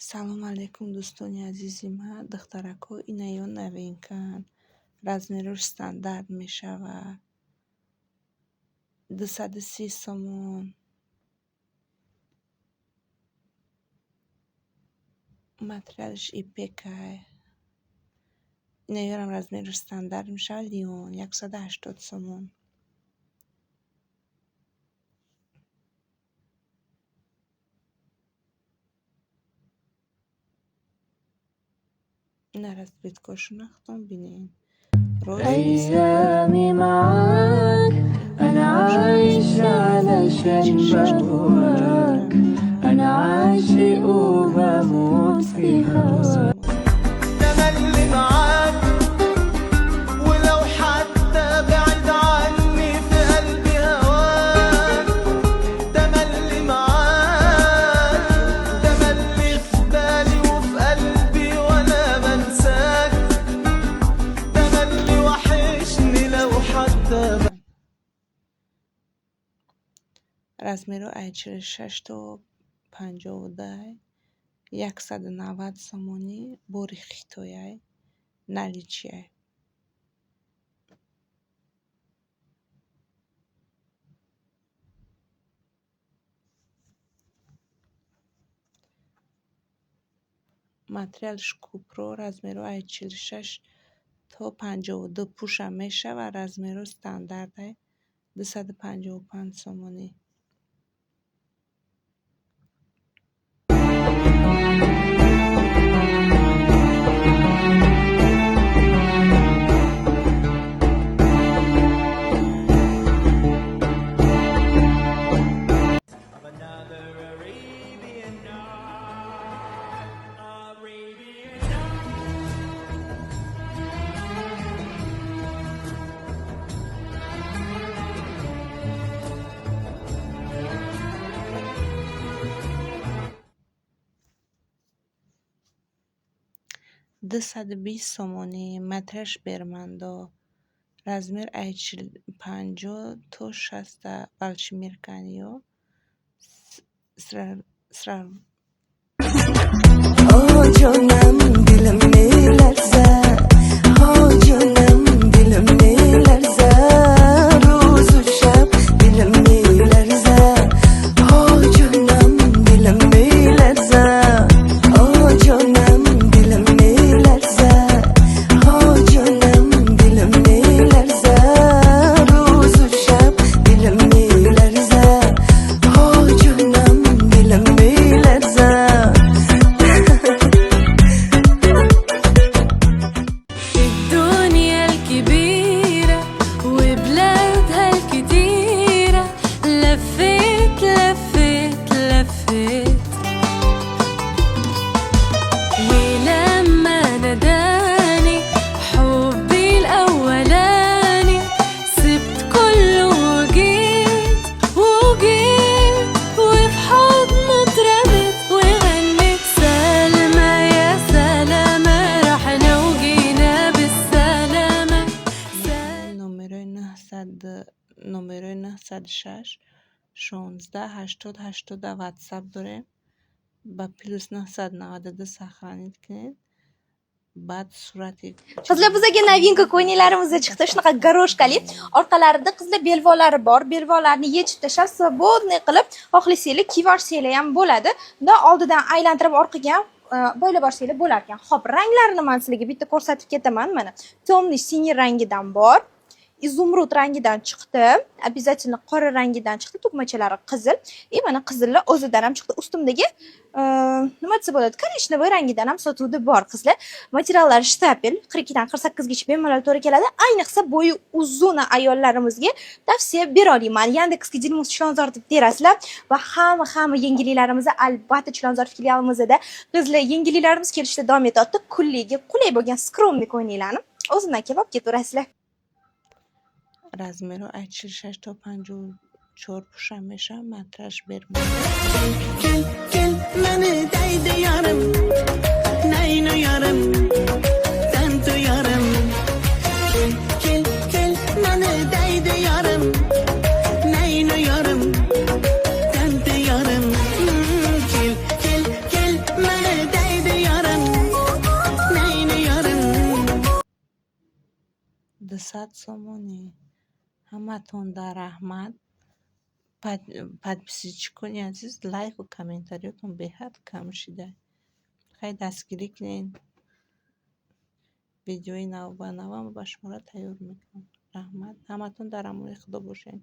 салом алейкум дӯстони азизи ман. Духтарако инаё новинкан. Размерош стандарт мешавад. 230 сомон. материалш ипекай. инаёрам размерош стандарт мешавад. лион 180 сомон. ина разбиткошунахтон бинен. أيامي معاك أنا عايش علشان بهواك أنا عاشق وبموت في هواك تملي معاك ولو حتى بعد عني في قلبي هواك تملي معاك تملي في بالي وفي قلبي ولا بنساك تملي وحشني لو حتى размеро 46 то 50 190 сомонӣ бори хитояй наличияй. материалш купро размеро 46 то 52 пуша мешавад. размеро стандартай 255 сомонӣ. دصد بیست سومونی مترش برمندو размер 50 то 60 балчи мерканиё Oh canım dilim nelerse Oh canım dilim nelerse Rozu şab dilim nelerse Oh canım dilim nelerse Oh canım dilim nelerse Oh canım dilim nelerse Rozu şab dilim nelerse Oh canım dilim nelerse الدنيا الكبيرة وبلادها الكتيرة لفيت لفيت لفيت ولما ناداني حبي الأولاني سبت كله وجيت وجيت وفي حضنه اترمت وغنيت سلمى يا سلامة رحنا وجينا بالسلامة номерои 906 16 80 80 ватсап дорем. ба плюс 992 сохранить кинед. баъд сурати Qizlar bizga новинka ko'ylaklarimiz chiqdi. Shunaqa garoshkali. Orqalarida qizlar belvolari bor. Belvolarni yechib tashlab, свободный qilib, xohlasanglar kivarsanglar ham bo'ladi. Unda oldidan aylantirib orqaga bo'ylab borsanglar bo'lar ekan. Xo'p, ranglarini men sizlarga bitta ko'rsatib ketaman. Mana temniy siniy rangidan bor. Izumrud rangidan chiqdi. Обязательно qora rangidan chiqdi. Tugmachalari qizil. Mana qizillar o'zidan ham chiqdi. Ustimdagi nima desa bo'ladi? Korishnovoy rangidan ham sotuvda bor qizlar. Materiallari shtapel 42 dan 48 gacha bemalol to'g'ri keladi. Ayniqsa bo'yi uzun ayollarimizga tavsiya bera olaman. Yandexga Dilmus Chilonzor deb terasizlar va hamma yengilliklarimizni albatta Chilonzor filialimizda qizlar yengilliklarimiz kelishda davom etadi. Kunliga qulay bo'lgan skromniy ko'ylaklarni o'zimdan kelib olib ketaverasizlar. размеро 86 то 54 пуша мешавад. матраш берманд. كل من دايد يارم ناينو يارم تنتو يارم كل من دايد يارم ناينو يارم تنتو يارم كل من 200 сомонӣ. Ҳаматон дар раҳмат. Подписчӣ кунӣ азиз, лайку комментариётон беҳад кам шуда. Хай дастгирӣ кунен. видеои нав ба навам ба шуморо тайёр мекунам. Раҳмат. Ҳаматон дар амони Худо бошед.